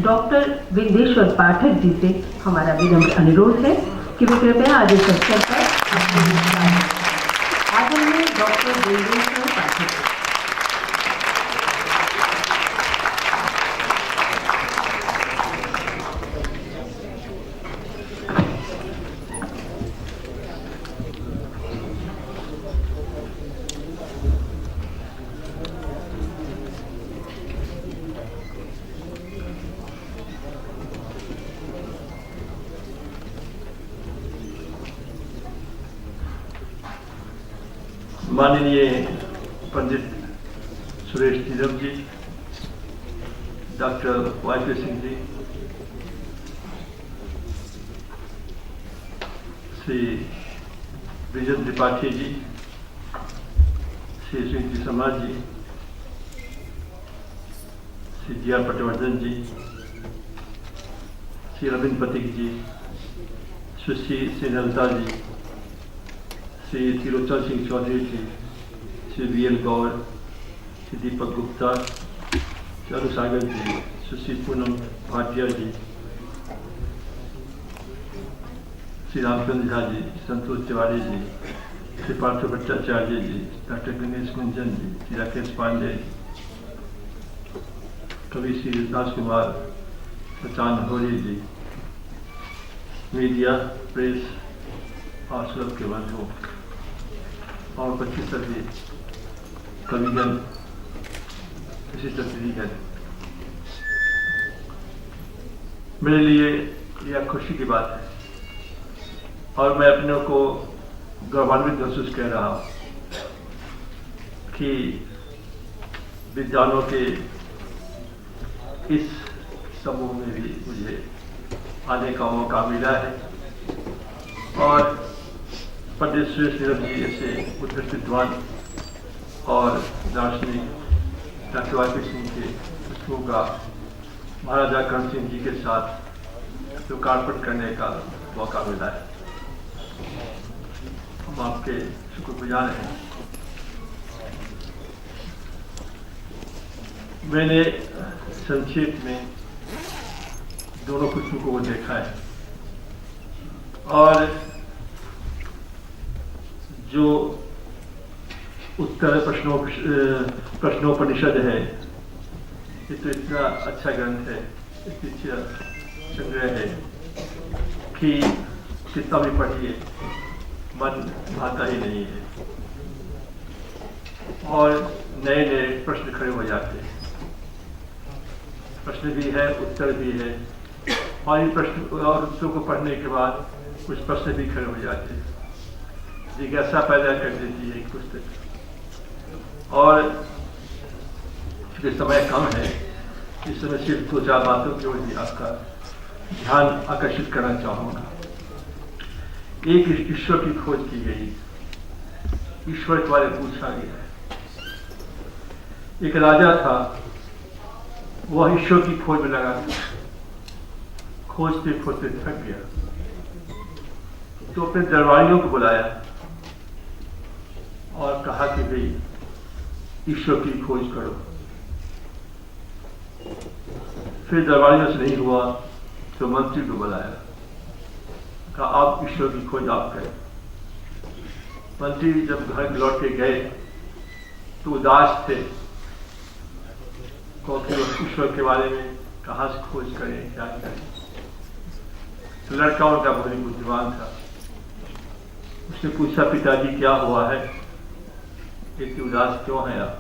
Doctor Vindeshwar Pathak ji से हमारा विनम्र अनुरोध है कि वे कृपया आज इस अवसर पर अपने विचार दें। आज हमने डॉक्टर विंदेश्वर पाठक माननीय पंडित सुरेश नीरव जी, डॉक्टर वाईपी सिंह जी, श्री विजय त्रिपाठी जी, श्री श्री समाज जी, श्री जी आर पटवर्धन जी, श्री रविंद्र पथिक जी, सुश्री श्रीलता जी, श्री त्रिलोचन सिंह चौधरी जी, श्री वीएल गौर, श्री दीपक गुप्ता, श्री अनुसागर जी, सुश्री पूनम भाटिया जी, श्री रामचंद्र झा जी, संतोष तिवारी जी, श्री पार्थ भट्टाचार्य जी, डॉक्टर गणेश कुंजन जी, श्री राकेश पांडे, कवि श्री राजकुमार सचान होरी जी, मीडिया प्रेस और सुरभ के बंधुओं और 25 सभी कविगण, विशिष्ट अतिथिगण, मेरे लिए यह खुशी की बात है और मैं अपने को गौरवान्वित महसूस कर रहा हूँ कि विद्वानों के इस समूह में भी मुझे आने का मौका मिला है और पंडित सुरेश नीरव जी जैसे उत्कृष्ट विद्वान और दार्शनिक डॉक्टर वाईपी सिंह के पुस्तकों का महाराजा करण सिंह जी के साथ लोकार्पण करने का मौका मिला है। हम आपके शुक्रगुजार हैं। मैंने संक्षेप में दोनों पुस्तकों को देखा है और जो उत्तर प्रश्नोपनिषद है, ये तो इतना अच्छा ग्रंथ है, इतनी अच्छा संग्रह है कि कितना भी पढ़िए मन भाता ही नहीं है और नए नए प्रश्न खड़े हो जाते हैं। प्रश्न भी है, उत्तर भी है और इन प्रश्न और उत्तरों को पढ़ने के बाद कुछ प्रश्न भी खड़े हो जाते हैं। जिज्ञासा पैदा कर देती है एक पुस्तक और चूंकि समय कम है, इस समय सिर्फ 2-4 बातों की ओर भी आपका ध्यान आकर्षित करना चाहूँगा। एक ईश्वर की खोज की गई, ईश्वर के बारे में पूछा गया है। एक राजा था, वह ईश्वर की खोज में लगा था, खोजते खोजते थक गया तो अपने दरबारियों को बुलाया और कहा कि भाई ईश्वर की खोज करो। फिर दरबारियों से नहीं हुआ तो मंत्री को बुलाया, कहा आप ईश्वर की खोज आप करें। मंत्री जब घर लौट के गए तो उदास थे क्योंकि ईश्वर के बारे में कहाँ से खोज करें, क्या करें। तो लड़का उनका बहुत बुद्धिमान था, उसने पूछा पिताजी क्या हुआ है, इतनी उदास क्यों है आप।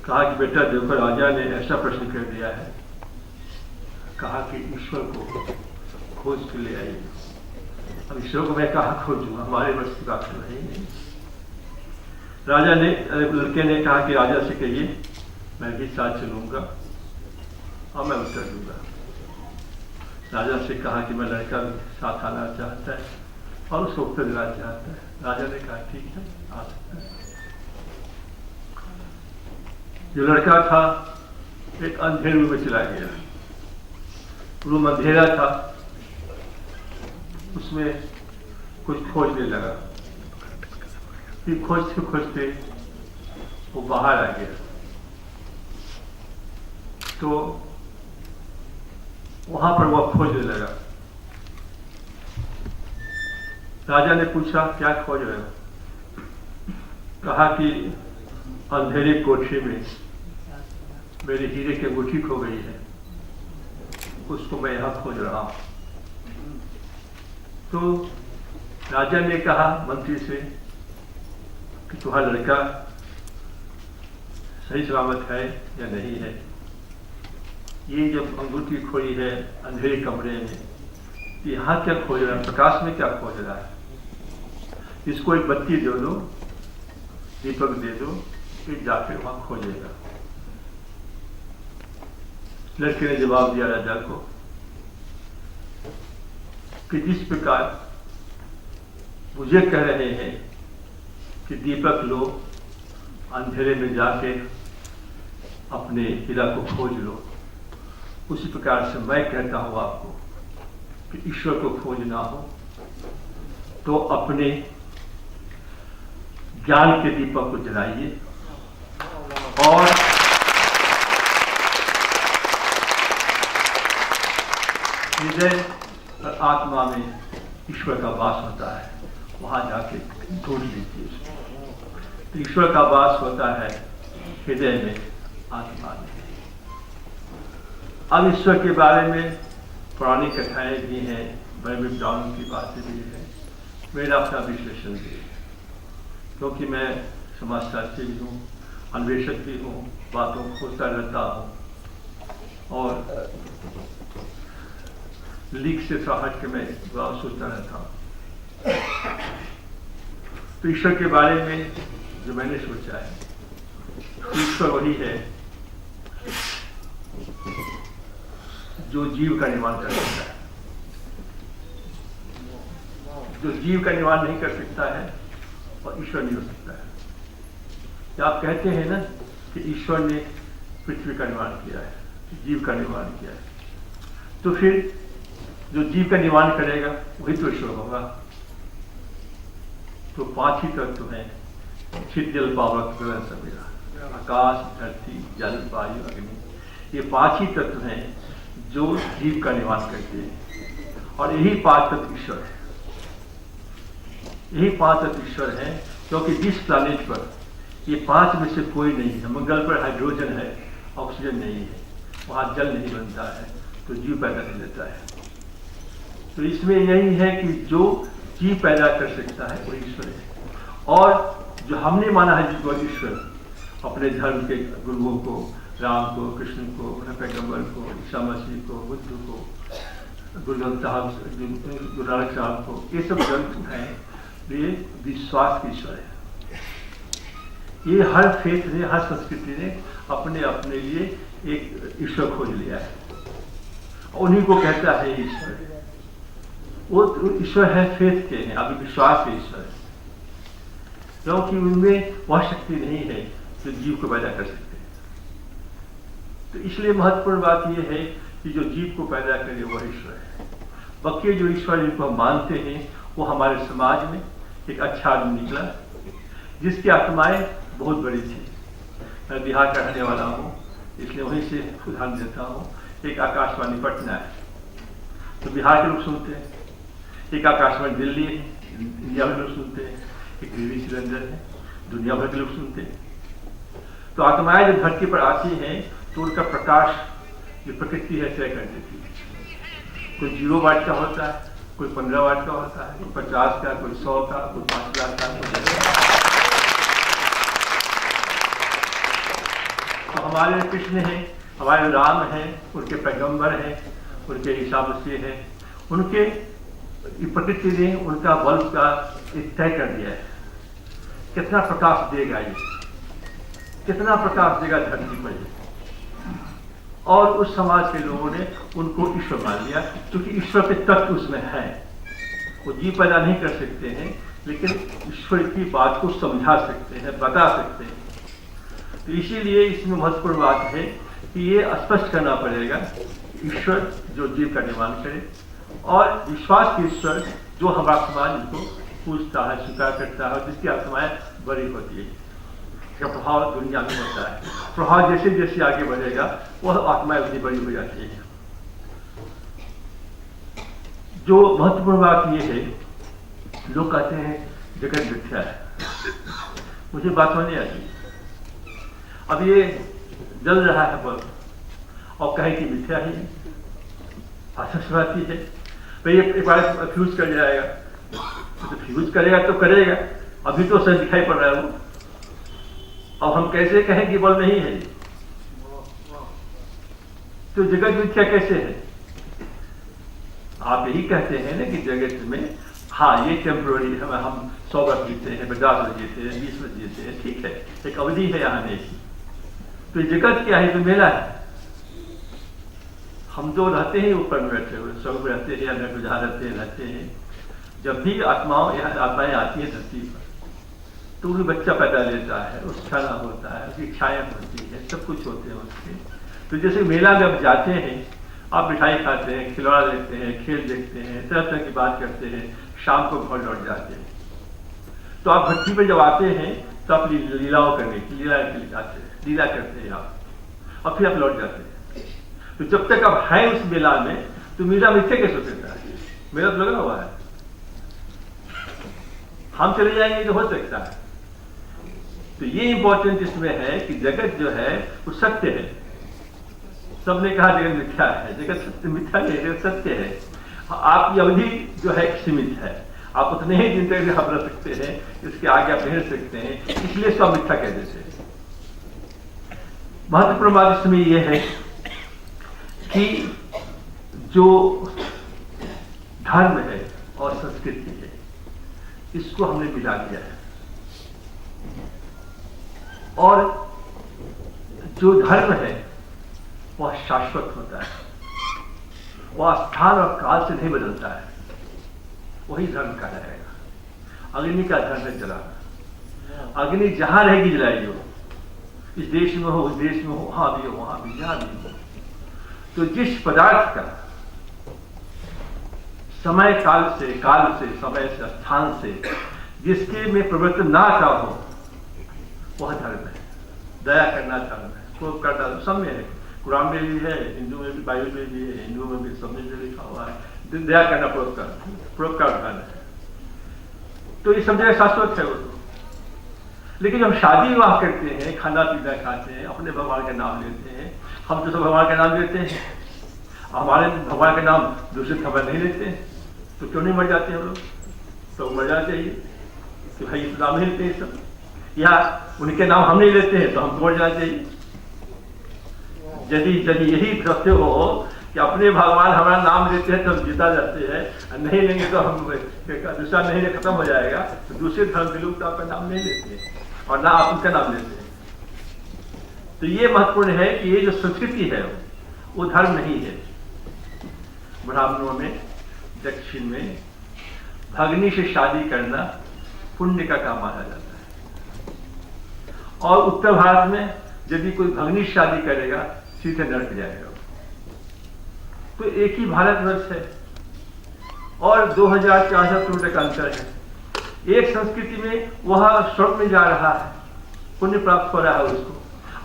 कहा कि बेटा देखो राजा ने ऐसा प्रश्न कर दिया है, कहा कि ईश्वर को खोज के ले आइए। अब ईश्वर को मैं कहाँ खोजूंगा, हमारे बस की बात तो है ही नहीं। राजा ने, लड़के ने कहा कि राजा से कहिए मैं भी साथ चलूंगा और मैं उत्तर दूंगा। राजा से कहा कि मैं लड़का साथ आना चाहता है और उसको उत्तर देना चाहता है। राजा ने कहा ठीक है आ सकता है। जो लड़का था एक अंधेरे रूम में चला गया। रूम अंधेरा था, उसमें कुछ खोजने लगा। फिर खोजते खोजते वो बाहर आ गया तो वहां पर वह खोजने लगा। राजा ने पूछा, क्या खोज रहे हो? कहा कि अंधेरे कोठरी में मेरी हीरे की अंगूठी खो गई है, उसको मैं यहां खोज रहा हूं। तो राजा ने कहा मंत्री से कि तुम्हारा लड़का सही सलामत है या नहीं है। ये जब अंगूठी खोई है अंधेरे कमरे में, यहाँ क्या खोज रहा है, प्रकाश में क्या खोज रहा है? इसको एक बत्ती दे दो, दीपक दे दो, फिर जाके वहां खोजेगा। लड़के ने जवाब दिया राजा को कि जिस प्रकार मुझे कह रहे हैं कि दीपक लो, अंधेरे में जाके अपने हीरा को खोज लो, उसी प्रकार से मैं कहता हूं आपको कि ईश्वर को खोजना हो तो अपने ज्ञान के दीपक को जलाइए और हृदय और आत्मा में ईश्वर का वास होता है, वहां जाके ढूंढ लीजिए। तो ईश्वर का वास होता है हृदय में, आत्मा में। अब ईश्वर के बारे में पुरानी कथाएं भी हैं, बड़े विद्वानों की बातें भी हैं। मेरा अपना विश्लेषण भी है, क्योंकि मैं समाजशास्त्री भी हूँ, अन्वेषक भी हूँ, बातों को खोजता रहता हूँ और लीक से थोड़ा हट के मैं सोचता रहता हूँ। तो ईश्वर के बारे में जो मैंने सोचा है, ईश्वर वही है जो जीव का निर्माण कर सकता है। जो जीव का निर्माण नहीं कर सकता है और ईश्वर नहीं हो सकता है। क्या आप कहते हैं ना कि ईश्वर ने पृथ्वी का निर्माण किया है, जीव का निर्माण किया है, तो फिर जो जीव का निर्माण करेगा वही तो ईश्वर होगा। तो 5 ही तत्व हैं, छिद जल पावक गगन सवेरा, आकाश, धरती, जल, वायु, अग्नि। ये 5 ही तत्व हैं जो जीव का निर्माण करते हैं और यही 5 तत्व ईश्वर है। यही 5 तत्व ईश्वर है, क्योंकि जिस प्लैनेट पर ये 5 में से कोई नहीं है, मंगल पर हाइड्रोजन है, ऑक्सीजन नहीं है, वहां जल नहीं बनता है, तो जीव पैदा नहीं लेता है। तो इसमें यही है कि जो जीव पैदा कर सकता है वो ईश्वर है। और जो हमने माना है जिसको ईश्वर, अपने धर्म के गुरुओं को, राम को, कृष्ण को, पैगंबर को, ईसा मसीह को, बुद्ध को, गुरु ग्रंथ साहब, गुरु नानक साहब को, ये सब ग्रंथ हैं, ये विश्वास की ईश्वर है। ये हर फेथ ने, हर संस्कृति ने अपने अपने लिए एक ईश्वर खोज लिया है, उन्हीं को कहता है ईश्वर। वो ईश्वर है फेथ के हैं, अभी विश्वास के ईश्वर है, क्योंकि उनमें वह शक्ति नहीं है जो जीव को पैदा कर सकते हैं। तो इसलिए महत्वपूर्ण बात यह है कि जो जीव को पैदा करे वह ईश्वर है। बाकी जो ईश्वर जिनको हम मानते हैं वो हमारे समाज में एक अच्छा आदमी निकला जिसकी आत्माएं बहुत बड़ी थी। मैं बिहार का रहने वाला हूँ, इसलिए वहीं से उदाहरण देता हूँ। एक आकाशवाणी पटना है तो बिहार के लोग सुनते हैं, एक आकाशवाणी दिल्ली है, इंडिया में लोग सुनते हैं, एक टीवी सिलेंडर है, दुनिया भर के लोग सुनते हैं। तो आत्माएं जब धरती पर आती हैं तो उनका प्रकाश जो प्रकृति है तय कर देती है। कोई 0 वाट का होता है, कोई 15 वाट का होता है, कोई 50 का, कोई 100 का, कोई 5 लाख का, कोई 10 लाख का। तो हमारे कृष्ण हैं, हमारे राम हैं, उनके पैगंबर हैं, उनके ईसा मसीह हैं, उनके प्रकृति ने उनका बल्ब का तय कर दिया है कितना प्रकाश देगा, ये कितना प्रकाश देगा धरती पर। और उस समाज के लोगों ने उनको ईश्वर मान लिया, क्योंकि ईश्वर के तत्व उसमें है। वो जीव पैदा नहीं कर सकते हैं, लेकिन ईश्वर की बात को समझा सकते हैं, बता सकते हैं। तो इसीलिए इसमें महत्वपूर्ण बात है कि ये स्पष्ट करना पड़ेगा, ईश्वर जो जीव का निर्माण करे और विश्वास के ईश्वर जो हमारा समाज इसको पूछता है, स्वीकार करता है, जिसकी आत्माएं बड़ी होती है, का प्रभाव दुनिया में होता है। प्रभाव जैसे जैसे आगे बढ़ेगा वह आत्माएं उतनी बड़ी हो जाती है। जो महत्वपूर्ण बात ये है, लोग कहते हैं जगत मिथ्या है, मुझे बात समझ नहीं आती। अब ये जल रहा है बल्ब और कहे कि मिथ्या ही आती है भाई, एक बार फ्यूज कर जाएगा तो फ्यूज करेगा तो करेगा, अभी तो सच दिखाई पड़ रहा है वो। अब हम कैसे कहें कि बल्ब नहीं है? तो जगत मिथ्या कैसे है? आप यही कहते हैं ना कि जगत में हाँ ये टेम्पोररी है, हम 100 वर्ष जीते हैं, 50 वर्ष जीते हैं, 20 वर्ष जीते हैं, ठीक है, एक अवधि है यहाँ आने की। तो जगत क्या है? तो मेला है। हम तो रहते हैं ऊपर में बैठे हुए, सब रहते हैं, अंदर जहाँ रहते हैं। जब भी आत्माएं आती हैं धरती पर, तो भी बच्चा पैदा लेता है, उसका नाम होता है, उसकी इच्छाएं होती है, सब कुछ होते हैं उसके। तो जैसे मेला में आप जाते हैं, आप मिठाई खाते हैं, खिलौना देखते हैं, खेल देखते हैं, तरह तरह की बात करते हैं, शाम को घर लौट जाते हैं। तो आप धरती पर जब आते हैं तो आप लीलाओं करने की लीला करते हैं आप, और फिर आप लौट जाते हैं। तो जब तक आप हैं उस मेला में, तो मेला मिथ्या कैसे हो सकता है? मेला तो लगा हुआ है, हम चले जाएंगे तो हो सकता है। तो ये इंपॉर्टेंट इसमें है कि जगत जो है वो सत्य है। सबने कहा जगत मिथ्या है, जगत सत्य मिथ्या नहीं, जगत सत्य है। आपकी अवधि जो है सीमित है, आप उतने ही दिन तक आप रह सकते हैं, इसके आगे आप नहीं रह सकते हैं, इसलिए सब मिथ्या कह देते हैं। महत्वपूर्ण बात इसमें यह है कि जो धर्म है और संस्कृति है, इसको हमने मिला दिया है। और जो धर्म है वह शाश्वत होता है, वह स्थान और काल से नहीं बदलता है, वही धर्म का रहेगा। अग्नि का धर्म है जलाना, अग्नि जहां रहेगी जलाएगी हो, इस देश में हो, उस देश में हो, वहां भी हो, वहां भी, जहां भी हो। तो जिस पदार्थ का समय काल से समय से स्थान से जिसके में प्रवर्तन ना आता हो, वह धर्म है। दया करना धर्म है, क्रोध करना सब में है, कुरान में भी है, हिंदू में भी, बाइबल में भी है, हिंदू में भी, सब में भी लिखा हुआ है। दया करना परोपकार धर्म है। तो ये सब जगह शाश्वत है वो तो। लेकिन जब शादी विवाह करते हैं, खाना पीना खाते हैं, अपने भगवान का नाम लेते हैं, हम तो सब भगवान का नाम लेते हैं, हमारे भगवान का नाम दूसरे खबर नहीं लेते हैं, तो क्यों नहीं मर जाते हम लोग? तो मर जाना चाहिए कि भाई इस नाम नहीं लेते हैं सब, या उनके नाम हम नहीं लेते हैं तो हमको मर जाना चाहिए। यदि यही सत्य हो कि अपने भगवान हमारा नाम लेते हैं तो हम जीता जाते हैं, नहीं लेंगे तो हम दूसरा महीने खत्म हो जाएगा, तो दूसरे धर्म के लोग तो आपका नाम नहीं लेते हैं और ना आप उनका नाम लेते हैं। तो ये महत्वपूर्ण है कि ये जो संस्कृति है वो धर्म नहीं है। ब्राह्मणों में, दक्षिण में भगनी से शादी करना पुण्य का काम माना जाता है, और उत्तर भारत में यदि कोई भगनी से शादी करेगा सीधे नरक जाएगा। तो एक ही भारतवर्ष है और 2000-4000 किलोमीटर का अंतर है। एक संस्कृति में वह स्वर्ग में जा रहा है, पुण्य प्राप्त हो रहा है उसको,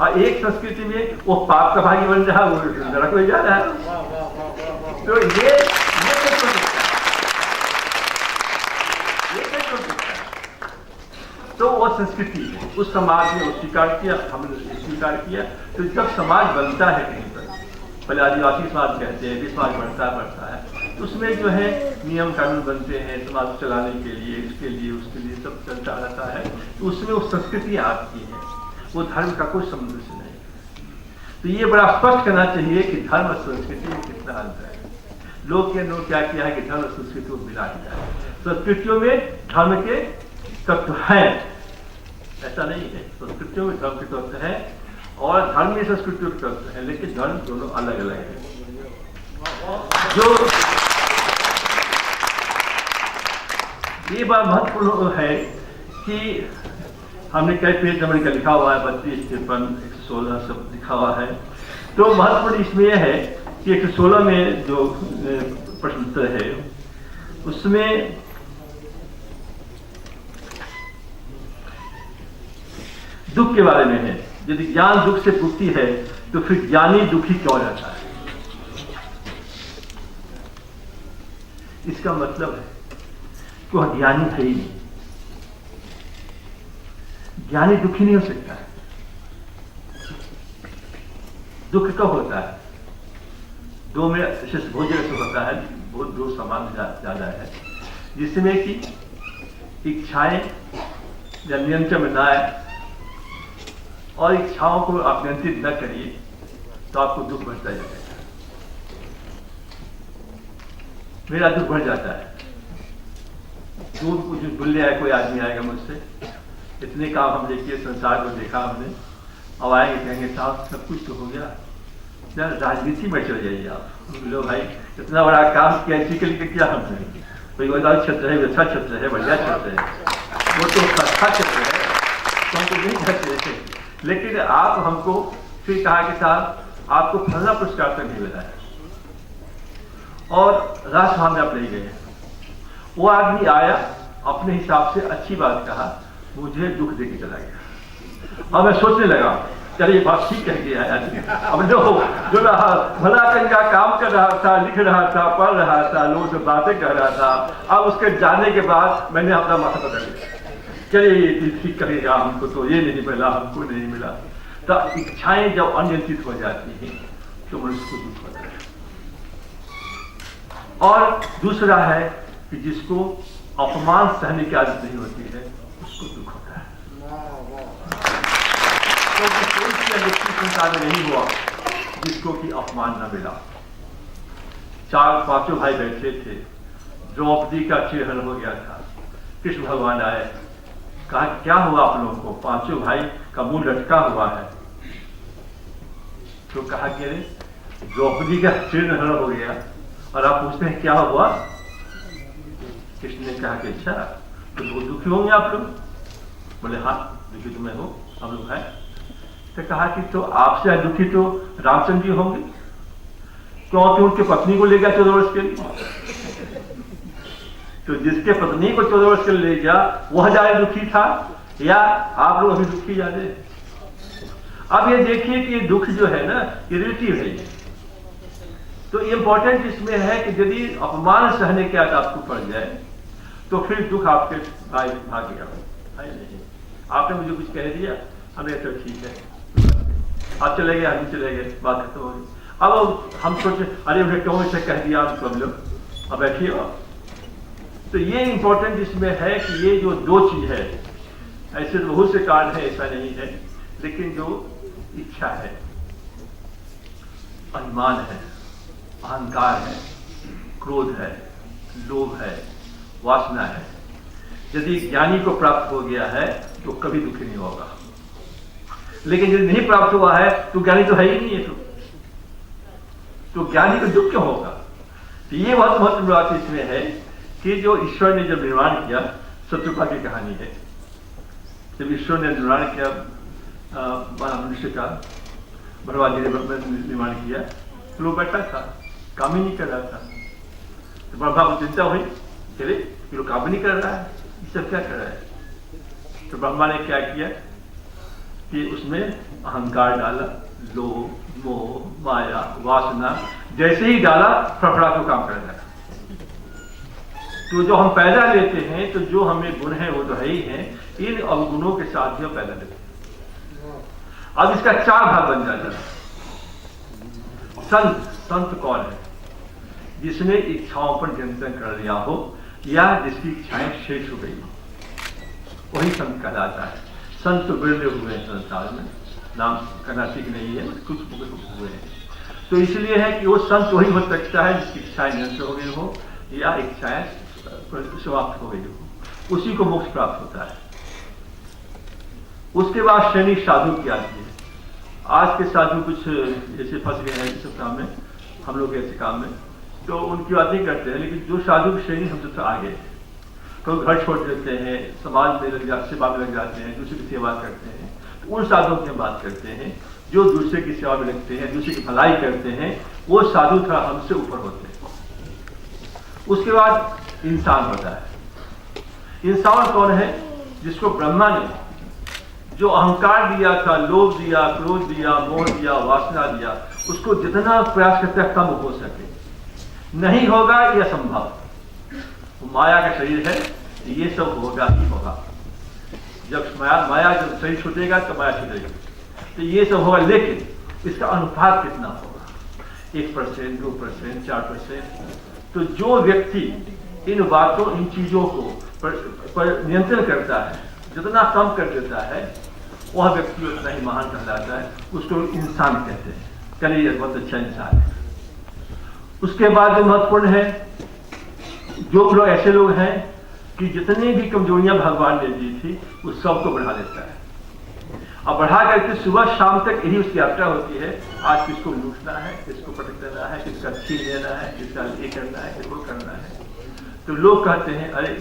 और एक संस्कृति में वो पाप का भागी बन रहा है, वो नरक में जा रहा है। तो ये कैसे हो सकता है? तो वो संस्कृति है, उस समाज ने स्वीकार किया, हमने स्वीकार किया। तो जब समाज बनता है कहीं पर, पहले आदिवासी समाज कहते हैं, समाज बढ़ता है, तो उसमें जो है नियम कानून बनते हैं समाज चलाने के लिए, इसके लिए उसके लिए सब चलता रहता है। तो उसमें वो संस्कृति आती है, वो धर्म का कोई संबंध से नहीं। तो ये बड़ा स्पष्ट करना चाहिए कि धर्म और संस्कृति में कितना अंतर है। लोग के क्या किया है कि धर्म और संस्कृति को मिला दिया है। संस्कृतियों में धर्म के तत्व है, ऐसा नहीं है। संस्कृतियों में धर्म के तत्व है और धर्म में संस्कृतियों के तत्व है, लेकिन धर्म दोनों अलग अलग है। जो ये बात महत्वपूर्ण है कि हमने कई पेज नंबर का लिखा हुआ है, 32, 53, 116 सब लिखा हुआ है। तो महत्वपूर्ण इसमें यह है कि 116 में जो प्रश्न उत्तर है उसमें दुख के बारे में है। यदि ज्ञान दुख से मुक्ति है तो फिर ज्ञानी दुखी क्यों रहता है? इसका मतलब है कि वह ज्ञानी है ही नहीं। ज्ञानी दुखी नहीं हो सकता है। दुख कब होता है? दो में बहुत जगह से होता है, बहुत दो समान ज्यादा है, जिसमें कि इच्छाएं या नियंत्रण में ना आए और इच्छाओं को आप नियंत्रित न करिए तो आपको दुख बढ़ता जाएगा। मेरा दुख बढ़ जाता है। दूर कुछ भूल जाए, कोई आदमी आएगा मुझसे, इतने काम हमने किए, संसार को देखा हमने, अब आएंगे कहेंगे साहब सब कुछ तो हो गया, यार राजनीति में चल जाइए आप। लो भाई इतना बड़ा काम किया, इसी के लिए क्या हमने, कोई क्षेत्र है, अच्छा क्षेत्र है, बढ़िया क्षेत्र है, वो तो अच्छा क्षेत्र है, तो हमको नहीं कहते थे। लेकिन आप हमको फिर कहा कि साहब आपको फलना पुरस्कार तक नहीं मिला है, और राजसभा में आप ले गए। वो आदमी आया, अपने हिसाब से अच्छी बात कहा, मुझे दुख दे के चला गया। अब मैं सोचने लगा, चलिए बात ठीक कह गया है। अब जो रहा भला चंगा काम कर रहा था, लिख रहा था, पढ़ रहा था, लोगों से बातें कर रहा था, अब उसके जाने के बाद मैंने अपना माथा पकड़ लिया, चलिए ये ठीक करेगा, हमको तो ये नहीं मिला, हमको नहीं मिला। तो इच्छाएं जब अनियंत्रित हो जाती हैं तो मनुष्य को दुख होता है। और दूसरा है कि जिसको अपमान सहने की आदत नहीं होती है उसको दुख होता है। क्योंकि कोई भी व्यक्ति संसार में नहीं हुआ जिसको कि अपमान न मिला। चार पांचों भाई बैठे थे, द्रौपदी का चिरहरण हो गया था, कृष्ण भगवान आए, कहा क्या हुआ आप लोगों को, पांचों भाई का मुंह लटका हुआ है। तो कहा कि अरे द्रौपदी का चिरहरण हो गया और आप पूछते हैं क्या हुआ। कृष्ण ने कहा कि अच्छा तो बहुत दुखी होंगे आप लोग। बोले हाँ दुखी तो मैं हूं, हम लोग हैं। तो कहा कि तो आपसे दुखी तो रामचंद्र जी होंगे, क्योंकि उनकी पत्नी को ले गया 14 वर्ष के लिए। तो जिसके पत्नी को 14 वर्ष के लिए ले गया वह ज्यादा दुखी था या आप लोग अभी दुखी ज्यादा? अब ये देखिए कि ये दुख जो है ना ये रिलेटिव है। तो इंपॉर्टेंट इसमें है कि यदि अपमान सहने की आदत आपको पड़ जाए तो फिर दुख आपके भागेगा। आपने मुझे कुछ कह दिया, हमें तो ठीक है, आप चले गए, हम चले गए, बात खत्म हो गई। अब हम सोचे अरे उन्हें क्यों ऐसे कह दिया, हम सब लोग अब बैठिए। तो ये इंपॉर्टेंट इसमें है कि ये जो दो चीज है, ऐसे तो बहुत से कारण है, ऐसा नहीं है, लेकिन जो इच्छा है, अभिमान है, अहंकार है, क्रोध है, लोभ है, वासना है, यदि ज्ञानी को प्राप्त हो गया है तो कभी दुखी नहीं होगा। लेकिन यदि नहीं प्राप्त हुआ है तो ज्ञानी तो है ही नहीं है, तो ज्ञानी को दुख क्यों होगा? तो ये बहुत महत्वपूर्ण बात इसमें है कि जो ईश्वर ने जब निर्माण किया, शत्रुपा की कहानी है, जब ईश्वर ने निर्माण किया मनुष्य का, भगवान जी ने निर्माण किया, तो वो बैठा था, काम ही नहीं कर रहा था। तो ब्रह्मा को चिंता हुई, चले ये लोग काम नहीं कर रहा है, ये सब क्या कर रहा है? तो ब्रह्मा ने क्या किया कि उसमें अहंकार डाला, लोभ, मोह, माया, वासना जैसे ही डाला फड़फड़ा को काम करने लगा। तो जो हम पैदा लेते हैं, तो जो हमें गुण है वो तो है ही है, इन अवगुणों के साथ ही हम पैदा लेते हैं। अब इसका चार भाग बन जाता है। संत कौन है? जिसने इच्छाओं पर नियंत्रण कर लिया हो या जिसकी इच्छाएं शेष हो गई हो, वही संत कहलाता है। संत तो बिरले हुए हैं संसार में, नाम करना ठीक नहीं है, कुछ हुए हैं। तो इसलिए है कि वो संत वही हो सकता है जिसकी इच्छाएं नियंत्रण हो गई हो या इच्छाएं समाप्त हो गई हो, उसी को मोक्ष प्राप्त होता है। उसके बाद श्रेणी साधु की आती है। आज के साधु कुछ जैसे फंस गए हैं इस काम में, हम लोग ऐसे काम में, तो उनकी बात नहीं करते हैं। लेकिन जो साधु की श्रेणी हमसे तो आगे है, तो घर छोड़ देते हैं, समाज में लग जाते, सेवा में लग जाते हैं, दूसरे की सेवा करते हैं, तो उन साधुओं की हम बात करते हैं जो दूसरे की सेवा में लगते हैं, दूसरे की भलाई करते हैं, वो साधु थोड़ा हमसे ऊपर होते हैं। उसके बाद इंसान होता है। इंसान कौन है? जिसको ब्रह्मा ने जो अहंकार दिया था, लोभ दिया, क्रोध दिया, मोह दिया, वासना दिया, उसको जितना प्रयास करता है कम हो सके, नहीं होगा यह संभव। माया का शरीर है, ये सब होगा ही होगा। जब माया जब शरीर छूटेगा तो माया छूटेगी, तो ये सब होगा। लेकिन इसका अनुपात कितना होगा? 1%, 2%, 4%। तो जो व्यक्ति इन बातों, इन चीजों को पर नियंत्रण करता है, जितना कम कर देता है, वह व्यक्ति उतना ही महान कहलाता है। उसको इंसान कहते हैं। चलिए, यह बहुत अच्छा इंसान है। उसके बाद जो महत्वपूर्ण है, जो लोग ऐसे लोग हैं कि जितनी भी कमजोरियां भगवान ने दी थी उस सबको बढ़ा देता है, और बढ़ा करके सुबह शाम तक यही उसकी यात्रा होती है। आज किसको लूटना है, किसको पटक देना है, किसका छीन लेना है, किसका ये करना है, किसको करना है। तो लोग कहते हैं अरे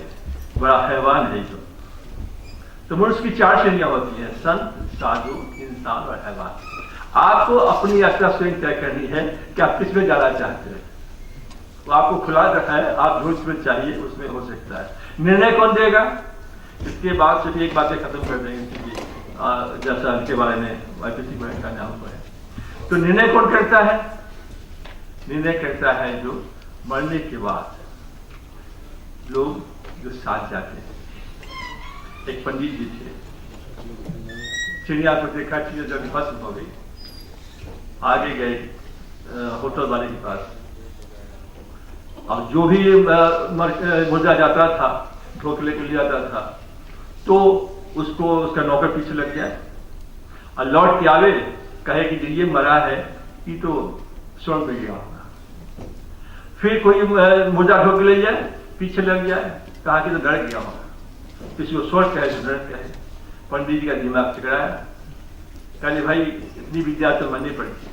बड़ा हैवान है जो। तो मनुष्य की 4 श्रेणियां होती हैं, संत, साधु, इंसान और हैवान। आपको अपनी यात्रा स्वयं तय करनी है कि आप किस में जाना चाहते हैं। वो आपको खुला रखा है, आप जो उसमें चाहिए उसमें हो सकता है। निर्णय कौन देगा? इसके बाद सिर्फ एक बातें खत्म कर देंगे, जैसा इनके बारे में वाइपीसी का नाम पर है। तो निर्णय कौन करता है? निर्णय करता है जो मरने के बाद लोग जो साथ जाते हैं। एक पंडित जी थे, चिड़िया को देखा, चिड़िया जब भस्म हो गई, आगे गए होटल वाले के पास, और जो भी मुर्दा जाता था, ढोकले के लिए आता था, तो उसको उसका नौकर पीछे लग गया और लौट के आवे, कहे कि ये मरा है, ये तो स्वर्ग में गया होगा। फिर कोई मुर्दा ढोक ले जाए, पीछे लग जाए, कहा कि तो डर गया होगा। किसी को स्वर्ग कहे, तो नरक कहे। पंडित जी का दिमाग चकराया, कहले भाई इतनी विद्या तो माननी पड़ेगी,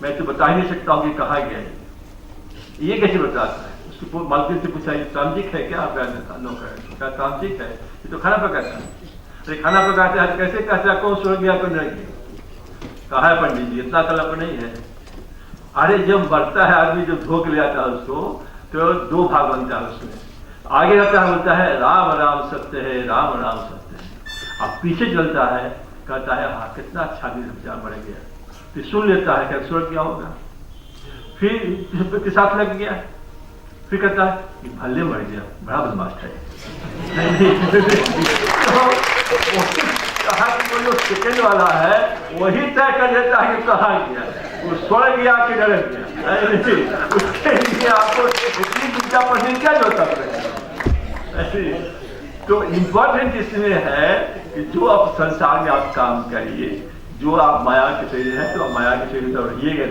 मैं तो बता ही नहीं सकता हूँ कि कहाँ गया है, ये कैसे बताता है? उसको मालकिन से पूछा, ये तांत्रिक है क्या आपका नौकर? क्या तांत्रिक है? ये तो खाना पकाता है। अरे खाना पकाते हैं कैसे कहता, कौन स्वर्ग गया कौन नरक गया? कहा है पंडित जी, इतना कल्प नहीं है। अरे जब मरता है आदमी, जब धोख ले आता है उसको, तो 2 भाग बनता है उसमें। आगे रहता है, बोलता है राम राम सत्य है, राम राम सत्य है। अब पीछे चलता है, कहता है हाँ कितना अच्छा विचार बढ़ गया। फिर सुन लेता है क्या स्वर्ग क्या होगा। फिर के साथ लग गया, फिर कहता है कि भले मर गया, बड़ा बदमाश है। कहा कि वो जो सेकंड वाला है वही तय कर देता है कि कहाँ गया, वो स्वर्ग गया कि नरक गया। उसके लिए आपको इतनी विद्या पढ़ने क्या जरूरत है? तो इम्पोर्टेंट इसमें है कि जो आप संसार में आप काम करिए, जो आप माया के शरीर है तो आप माया के शरीर तो रहिएगा,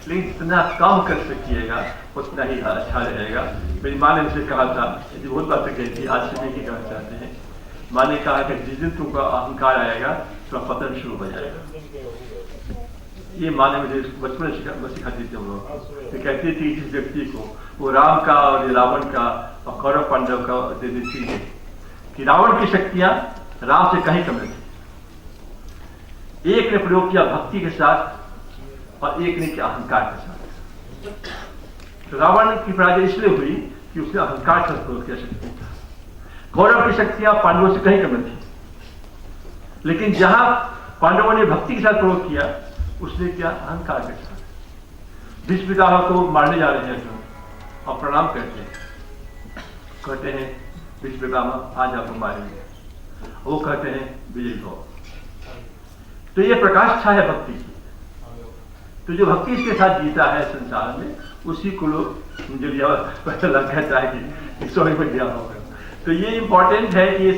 लेकिन जितना काम कर सकिएगा उतना ही अच्छा रहेगा। मेरी माँ ने मुझसे कहा था, यदि बहुत बातें कही थी, आज से नहीं कहना चाहते हैं। माँ ने कहा कि जिस दिन तुमको अहंकार आएगा तो पतन शुरू हो जाएगा। ये माँ ने मुझे बचपन में सिखाती थी। हम लोग तो कहती थी जिस व्यक्ति को वो राम का और रावण का और कौरव पांडव का दे देती है कि रावण की शक्तियां राम से कहीं कम थी। एक ने प्रयोग किया भक्ति के साथ और एक ने किया अहंकार के साथ। तो रावण की पराजय इसलिए हुई कि उसने अहंकार से प्रयोग किया शक्ति का। कौरव की शक्तियां पांडवों से कहीं कम थी, लेकिन जहां पांडवों ने भक्ति के साथ प्रयोग किया उसने किया अहंकार के साथ। भीष्म पितामह को मारने जा रहे हैं जो और प्रणाम करते हैं, कहते हैं भीष्म पितामह आज आपको मारेंगे, वो कहते हैं विजय हो। तो ये प्रकाष्ठा है भक्ति की। तो जो भक्ति इसके साथ जीता है संसार में, उसी को लोग पता लग जाता है कि स्वर्ग में गया होगा। तो ये इंपॉर्टेंट है कि